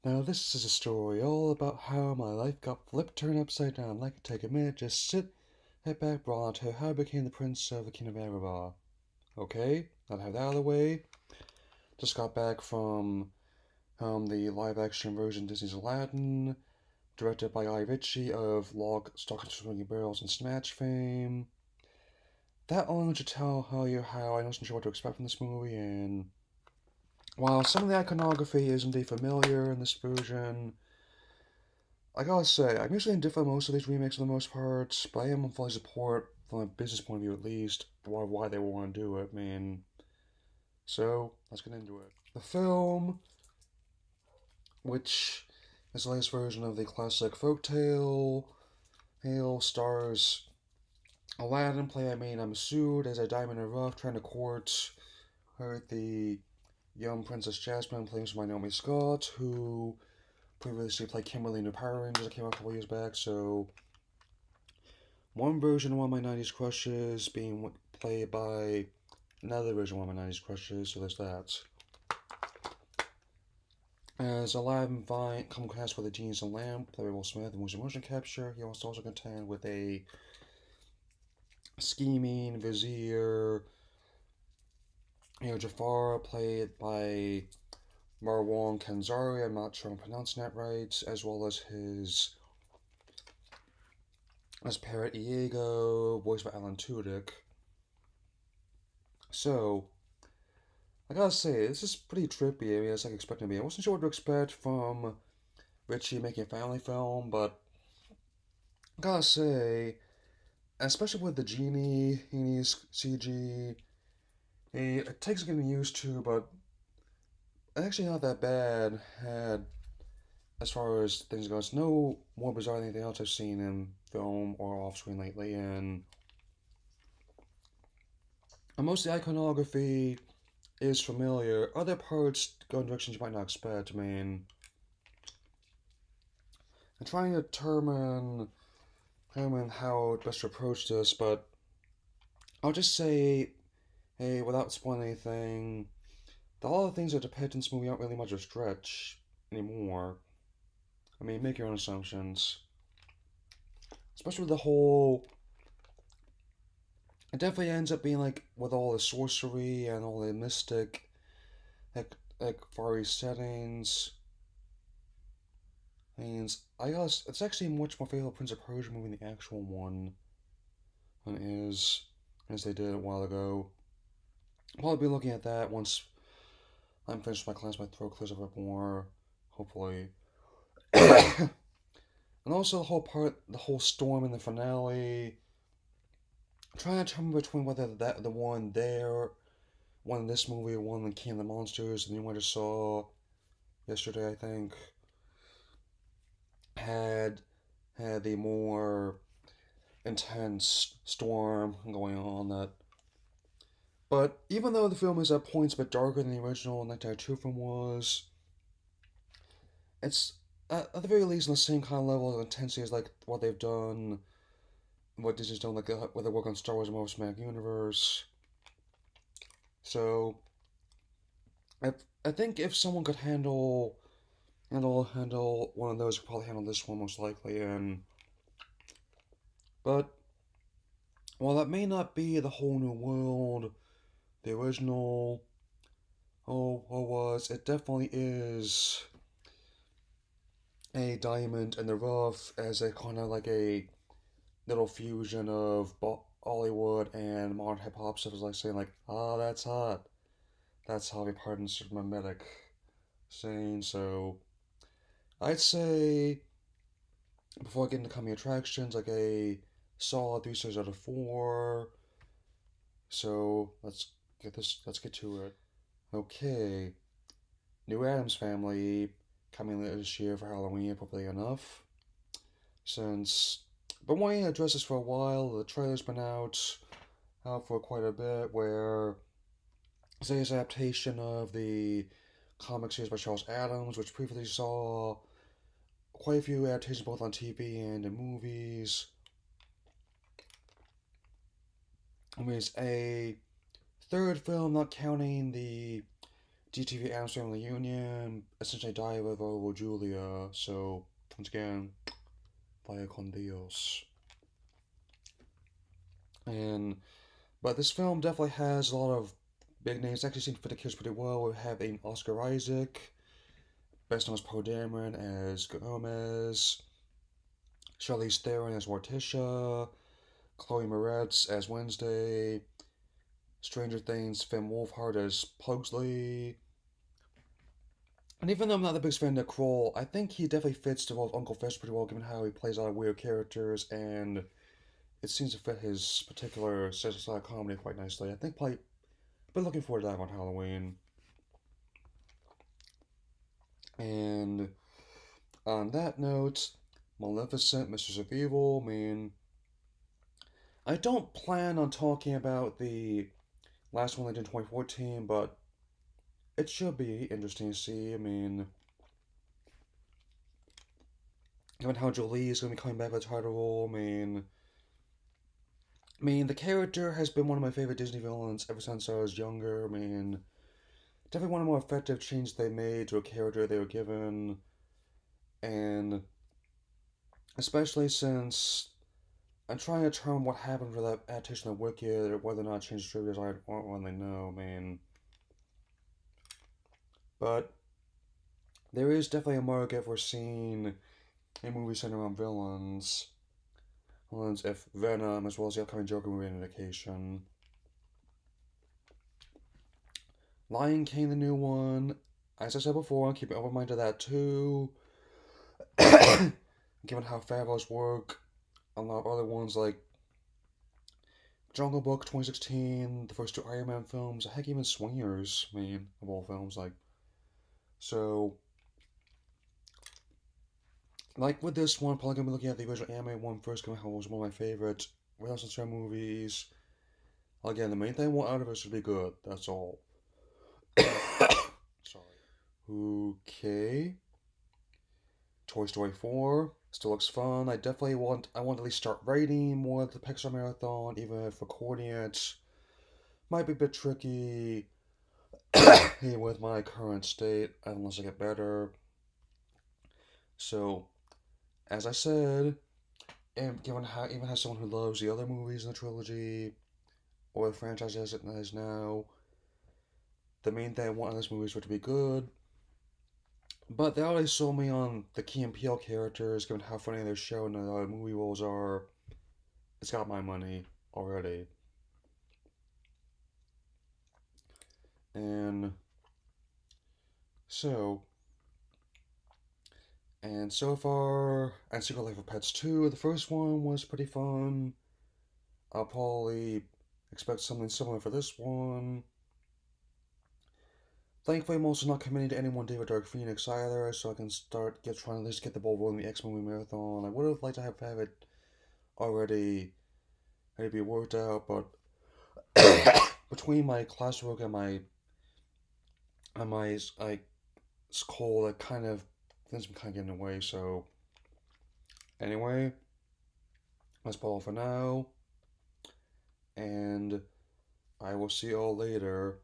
Now, this is a story all about how my life got flipped turned upside down. I'd like to take a minute, just sit, head back, brought to how I became the prince of the kingdom of Erebor. Okay, now that I have that out of the way, just got back from the live action version of Disney's Aladdin, directed by Guy Ritchie of Lock, Stock, and Swinging Barrels and Snatch fame. That alone should tell how I wasn't sure what to expect from this movie, and while some of the iconography is indeed familiar in this version, I gotta say, I'm usually indifferent most of these remakes for the most part, but I am in fully support, from a business point of view at least, why they would want to do it, man. So, let's get into it. The film, which is the latest version of the classic folktale, stars Aladdin, played by Maina Masood, as a diamond in the rough, trying to court the young Princess Jasmine, played by Naomi Scott, who previously played Kimberly in the Power Rangers that came out a couple years back, so one version of one of my 90s crushes being played by another version of one of my 90s crushes, so there's that. As Aladdin come cast with a genius and lamp, played by Will Smith, and was motion capture, he was also contend with a scheming vizier, Jafar, played by Marwan Kanzari, I'm not sure I'm pronouncing that right, as well as his parrot Iago, voiced by Alan Tudyk. So, I gotta say, this is pretty trippy. I mean, it's like expecting to be. I wasn't sure what to expect from Ritchie making a family film, but I gotta say, especially with the genie's CG, it takes getting used to, but it's actually not that bad. Had as far as things go, it's no more bizarre than anything else I've seen in film or off screen lately, and most of the iconography is familiar. Other parts go in directions you might not expect. I mean, I'm trying to determine how best to approach this, but I'll just say, hey, without spoiling anything, that all the things that depict in this movie aren't really much of a stretch anymore. I mean, make your own assumptions. Especially with the whole. It definitely ends up being like with all the sorcery and all the mystic, fiery settings. And I guess it's actually a much more favorite Prince of Persia movie than the actual one than is as they did a while ago. I'll probably be looking at that once I'm finished with my class. My throat clears up a bit more, hopefully. And also the whole storm in the finale. I'm trying to determine between whether that the one there, one in this movie, or one in King of the Monsters, and the one I just saw yesterday, I think, had the more intense storm going on. That, but even though the film is at points a bit darker than the original 1992 film was, it's at the very least on the same kind of level of intensity as like what they've done, what Disney's done, like with their work on Star Wars and Marvel Cinematic Universe. So I I think if someone could handle one of those, could probably handle this one most likely. And but while that may not be the whole new world, the original was, it definitely is a diamond in the rough as a kind of like a little fusion of Hollywood and modern hip hop stuff. Is like saying like, ah, that's hot. That's Harvey Pardon's mimetic saying. So I'd say before I get into coming attractions, like a solid 3 stars out of 4. So let's get to it. Okay, New Adams Family coming later this year for Halloween, probably enough. Since been wanting to address this for a while, the trailer's been out for quite a bit. Where it's an adaptation of the comic series by Charles Adams, which previously saw quite a few adaptations both on TV and in movies. I mean, it's a third film, not counting the DTV Adams Family Union essentially died with over Julia, so once again, vaya con Dios. And but this film definitely has a lot of big names. Actually, seems to fit the kids pretty well. We have an Oscar Isaac, best known as Poe Dameron as Gomez, Charlize Theron as Morticia, Chloe Moretz as Wednesday, Stranger Things Finn Wolfhard as Pugsley. And even though I'm not the biggest fan of Nick Kroll, I think he definitely fits the role of Uncle Fester pretty well, given how he plays a lot of weird characters, and it seems to fit his particular style of comedy quite nicely. I think probably been looking forward to that on Halloween. And on that note, Maleficent, Mistress of Evil. I mean, I don't plan on talking about the last one they did in 2014, but it should be interesting to see. I mean, given how Jolie is going to be coming back with the title role, I mean, the character has been one of my favorite Disney villains ever since I was younger. I mean, definitely one of the more effective changes they made to a character they were given, and especially since I'm trying to determine what happened for that adaptation of Wicked, or whether or not change distributors I don't really know, man. But there is definitely a market for seeing a movie centered around villains. Villains, if Venom, as well as the upcoming Joker movie indication. Lion King, the new one. As I said before, I'm keeping open mind to that too. Given how Favreau's work, a lot of other ones like Jungle Book 2016, the first two Iron Man films, heck, even Swingers, of all films, so, like with this one, probably gonna be looking at the original anime one first, given how it was one of my favorite Renaissance movies. Again, the main thing I want out of it should be good, that's all. Sorry. Okay. Toy Story 4 still looks fun. I want to at least start writing more of the Pixar Marathon, even if recording it might be a bit tricky with my current state, unless I get better. So, as I said, and given how even as someone who loves the other movies in the trilogy, or the franchise as it is now, the main thing I want in this movie is for it to be good. But they already sold me on the Key and Peele characters, given how funny their show and the movie roles are. It's got my money already. And so, and so far, and Secret Life of Pets 2, the first one was pretty fun. I'll probably expect something similar for this one. Thankfully, I'm also not committing to any one day with Dark Phoenix either, so I can trying to at least get the ball rolling in the X movie marathon. I would have liked to have it already be worked out, but between my classwork and my like school, that kind of things been kind of getting away. So anyway, that's all for now, and I will see you all later.